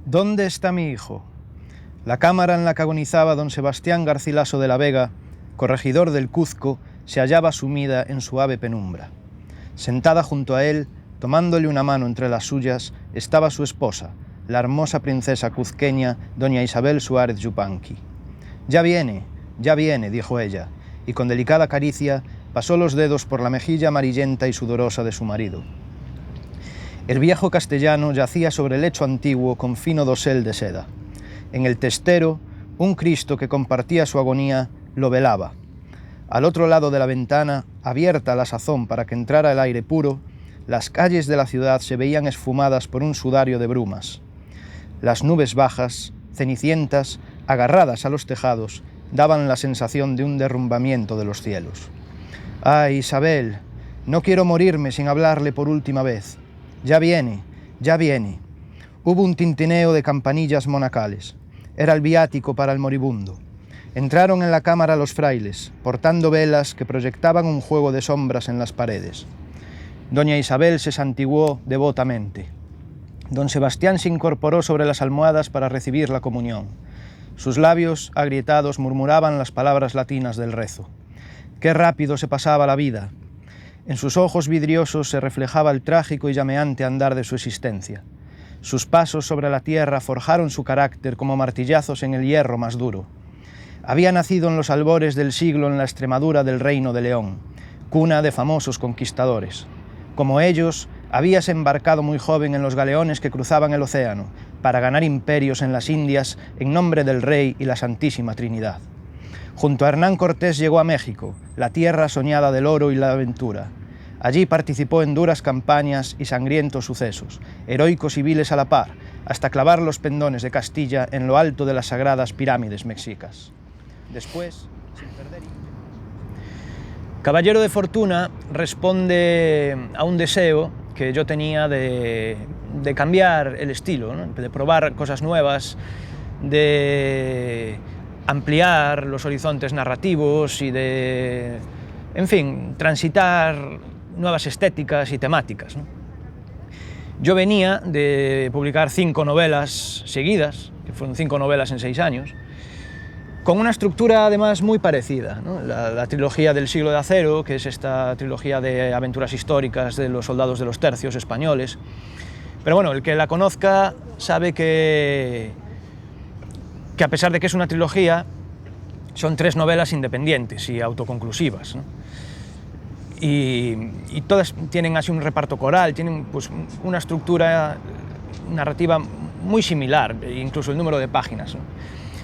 ¿Dónde está mi hijo? La cámara en la que agonizaba don Sebastián Garcilaso de la Vega, corregidor del Cuzco, se hallaba sumida en suave penumbra. Sentada junto a él, tomándole una mano entre las suyas, estaba su esposa, la hermosa princesa cuzqueña, doña Isabel Suárez Yupanqui. Ya viene, dijo ella, y con delicada caricia pasó los dedos por la mejilla amarillenta y sudorosa de su marido. El viejo castellano yacía sobre el lecho antiguo con fino dosel de seda. En el testero, un Cristo que compartía su agonía lo velaba. Al otro lado de la ventana, abierta a la sazón para que entrara el aire puro, las calles de la ciudad se veían esfumadas por un sudario de brumas. Las nubes bajas, cenicientas, agarradas a los tejados, daban la sensación de un derrumbamiento de los cielos. ¡Ay, Isabel! No quiero morirme sin hablarle por última vez. Ya viene, ya viene. Hubo un tintineo de campanillas monacales. Era el viático para el moribundo. Entraron en la cámara los frailes, portando velas que proyectaban un juego de sombras en las paredes. Doña Isabel se santiguó devotamente. Don Sebastián se incorporó sobre las almohadas para recibir la comunión. Sus labios, agrietados, murmuraban las palabras latinas del rezo. Qué rápido se pasaba la vida. En sus ojos vidriosos se reflejaba el trágico y llameante andar de su existencia. Sus pasos sobre la tierra forjaron su carácter como martillazos en el hierro más duro. Había nacido en los albores del siglo en la Extremadura del Reino de León, cuna de famosos conquistadores. Como ellos, habíase embarcado muy joven en los galeones que cruzaban el océano, para ganar imperios en las Indias en nombre del Rey y la Santísima Trinidad. Junto a Hernán Cortés llegó a México, la tierra soñada del oro y la aventura. Allí participó en duras campañas y sangrientos sucesos, heroicos y viles a la par, hasta clavar los pendones de Castilla en lo alto de las sagradas pirámides mexicas. Después, sin perder... Caballero de Fortuna responde a un deseo que yo tenía de cambiar el estilo, ¿no? De probar cosas nuevas, de ampliar los horizontes narrativos y de, en fin, transitar nuevas estéticas y temáticas, ¿no? Yo venía de publicar 5 novelas seguidas, que fueron 5 novelas en 6 años, con una estructura además muy parecida, ¿no? La trilogía del Siglo de Acero, que es esta trilogía de aventuras históricas de los soldados de los tercios españoles. Pero bueno, el que la conozca sabe que a pesar de que es una trilogía, son 3 novelas independientes y autoconclusivas, ¿no? Y todas tienen así un reparto coral, tienen pues una estructura narrativa muy similar, incluso el número de páginas, ¿no?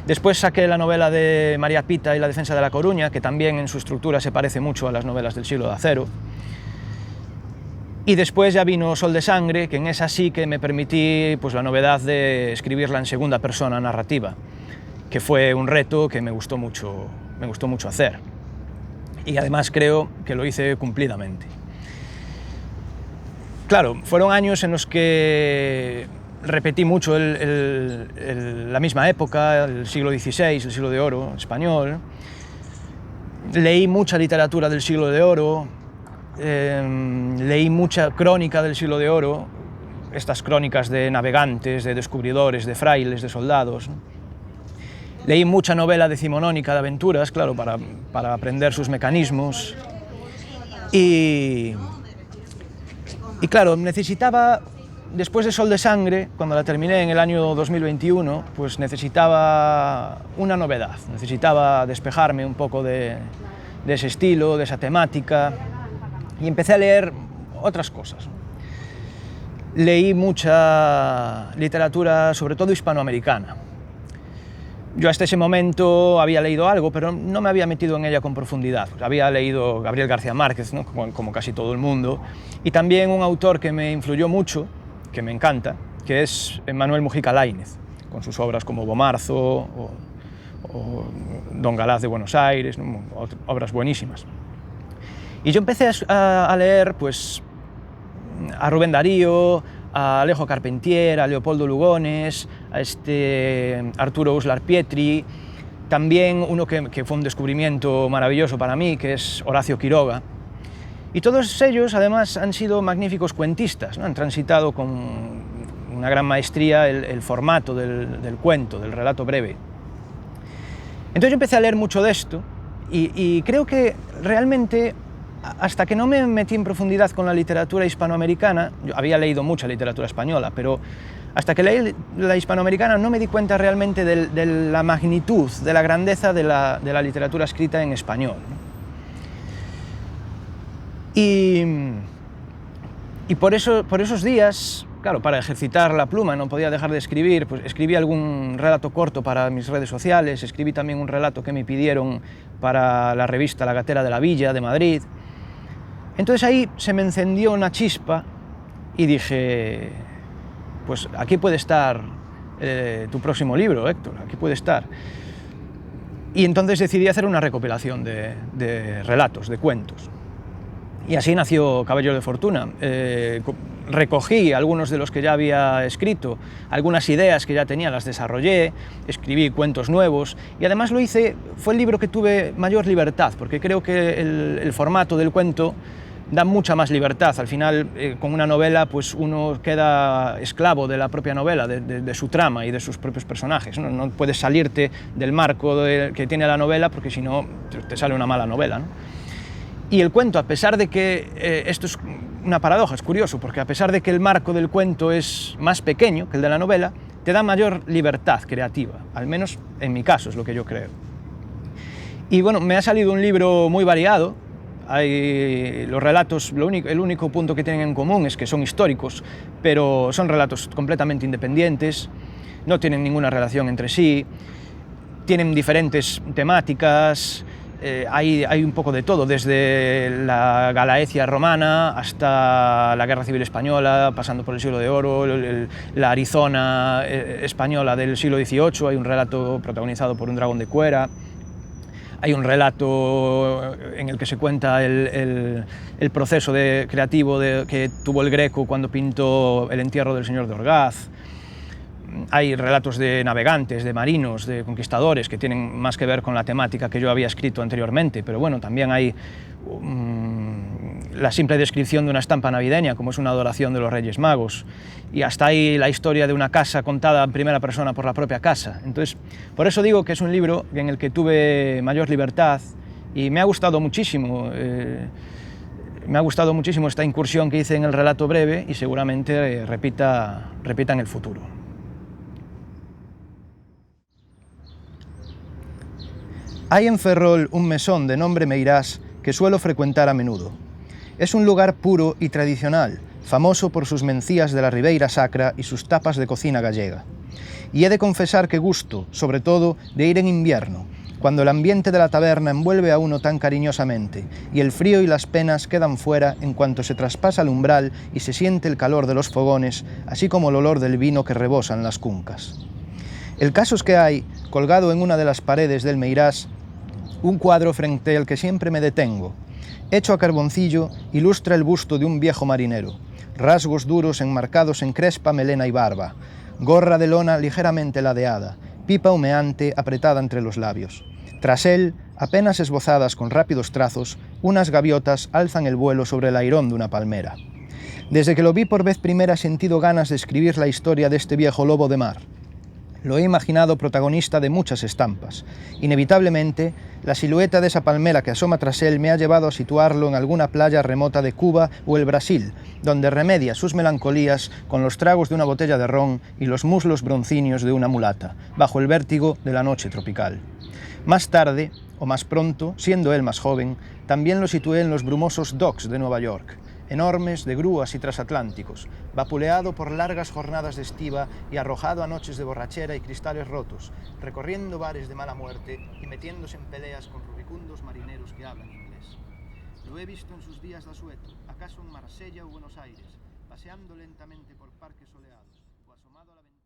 Después saqué la novela de María Pita y La defensa de La Coruña, que también en su estructura se parece mucho a las novelas del Siglo de Acero. Y después ya vino Sol de Sangre, que en esa sí que me permití pues, la novedad de escribirla en segunda persona narrativa, que fue un reto que me gustó mucho hacer. Y además creo que lo hice cumplidamente. Claro, fueron años en los que repetí mucho la misma época, el siglo XVI, el siglo de oro español. Leí mucha literatura del siglo de oro, leí mucha crónica del siglo de oro, estas crónicas de navegantes, de descubridores, de frailes, de soldados, ¿no? Leí mucha novela decimonónica de aventuras, claro, para aprender sus mecanismos. Y claro, necesitaba, después de Sol de Sangre, cuando la terminé en el año 2021, pues necesitaba una novedad, necesitaba despejarme un poco de ese estilo, de esa temática, y empecé a leer otras cosas. Leí mucha literatura, sobre todo hispanoamericana. Yo hasta ese momento había leído algo, pero no me había metido en ella con profundidad. Había leído Gabriel García Márquez, ¿no? como casi todo el mundo, y también un autor que me influyó mucho, que me encanta, que es Manuel Mujica Laínez, con sus obras como Bomarzo o Don Galaz de Buenos Aires, ¿no? Obras buenísimas. Y yo empecé a leer pues, a Rubén Darío, a Alejo Carpentier, a Leopoldo Lugones, a Arturo Uslar Pietri, también uno que fue un descubrimiento maravilloso para mí, que es Horacio Quiroga. Y todos ellos, además, han sido magníficos cuentistas, ¿no? Han transitado con una gran maestría el formato del cuento, del relato breve. Entonces yo empecé a leer mucho de esto y creo que realmente, hasta que no me metí en profundidad con la literatura hispanoamericana, yo había leído mucha literatura española, pero hasta que leí la hispanoamericana no me di cuenta realmente de la magnitud, de la grandeza de la literatura escrita en español, ¿no? Y por esos días, claro, para ejercitar la pluma, no podía dejar de escribir, pues escribí algún relato corto para mis redes sociales, escribí también un relato que me pidieron para la revista La Gatera de la Villa, de Madrid. Entonces ahí se me encendió una chispa y dije, pues aquí puede estar tu próximo libro, Héctor, aquí puede estar. Y entonces decidí hacer una recopilación de relatos, de cuentos. Y así nació Caballeros de Fortuna. Recogí algunos de los que ya había escrito, algunas ideas que ya tenía las desarrollé, escribí cuentos nuevos y además fue el libro que tuve mayor libertad, porque creo que el formato del cuento da mucha más libertad. Al final, con una novela, pues uno queda esclavo de la propia novela, de su trama y de sus propios personajes. No puedes salirte del marco que tiene la novela, porque si no te sale una mala novela, ¿no? Y el cuento, a pesar de que, esto es una paradoja, es curioso, porque a pesar de que el marco del cuento es más pequeño que el de la novela, te da mayor libertad creativa, al menos en mi caso es lo que yo creo. Y bueno, me ha salido un libro muy variado. Los relatos, el único punto que tienen en común es que son históricos, pero son relatos completamente independientes, no tienen ninguna relación entre sí, tienen diferentes temáticas. Hay un poco de todo, desde la Galaecia romana hasta la Guerra Civil Española, pasando por el Siglo de Oro, la Arizona española del siglo XVIII, hay un relato protagonizado por un dragón de cuera, hay un relato en el que se cuenta el proceso creativo que tuvo el Greco cuando pintó el entierro del señor de Orgaz. Hay relatos de navegantes, de marinos, de conquistadores, que tienen más que ver con la temática que yo había escrito anteriormente, pero bueno, también hay la simple descripción de una estampa navideña, como es una adoración de los Reyes Magos, y hasta ahí la historia de una casa contada en primera persona por la propia casa. Entonces, por eso digo que es un libro en el que tuve mayor libertad y me ha gustado muchísimo. Me ha gustado muchísimo esta incursión que hice en el relato breve y seguramente repita en el futuro. Hay en Ferrol un mesón de nombre Meirás que suelo frecuentar a menudo. Es un lugar puro y tradicional, famoso por sus mencías de la Ribeira Sacra y sus tapas de cocina gallega. Y he de confesar que gusto, sobre todo, de ir en invierno, cuando el ambiente de la taberna envuelve a uno tan cariñosamente y el frío y las penas quedan fuera en cuanto se traspasa el umbral y se siente el calor de los fogones, así como el olor del vino que rebosa en las cuncas. El caso es que hay, colgado en una de las paredes del Meirás, un cuadro frente al que siempre me detengo. Hecho a carboncillo, ilustra el busto de un viejo marinero, rasgos duros enmarcados en crespa melena y barba, gorra de lona ligeramente ladeada, pipa humeante apretada entre los labios. Tras él, apenas esbozadas con rápidos trazos, unas gaviotas alzan el vuelo sobre el airón de una palmera. Desde que lo vi por vez primera he sentido ganas de escribir la historia de este viejo lobo de mar. Lo he imaginado protagonista de muchas estampas. Inevitablemente, la silueta de esa palmera que asoma tras él me ha llevado a situarlo en alguna playa remota de Cuba o el Brasil, donde remedia sus melancolías con los tragos de una botella de ron y los muslos broncíneos de una mulata, bajo el vértigo de la noche tropical. Más tarde, o más pronto, siendo él más joven, también lo situé en los brumosos docks de Nueva York, enormes de grúas y transatlánticos, vapuleado por largas jornadas de estiva y arrojado a noches de borrachera y cristales rotos, recorriendo bares de mala muerte y metiéndose en peleas con rubicundos marineros que hablan inglés. Lo he visto en sus días de asueto, acaso en Marsella o Buenos Aires, paseando lentamente por parques soleados o asomado a la ventana.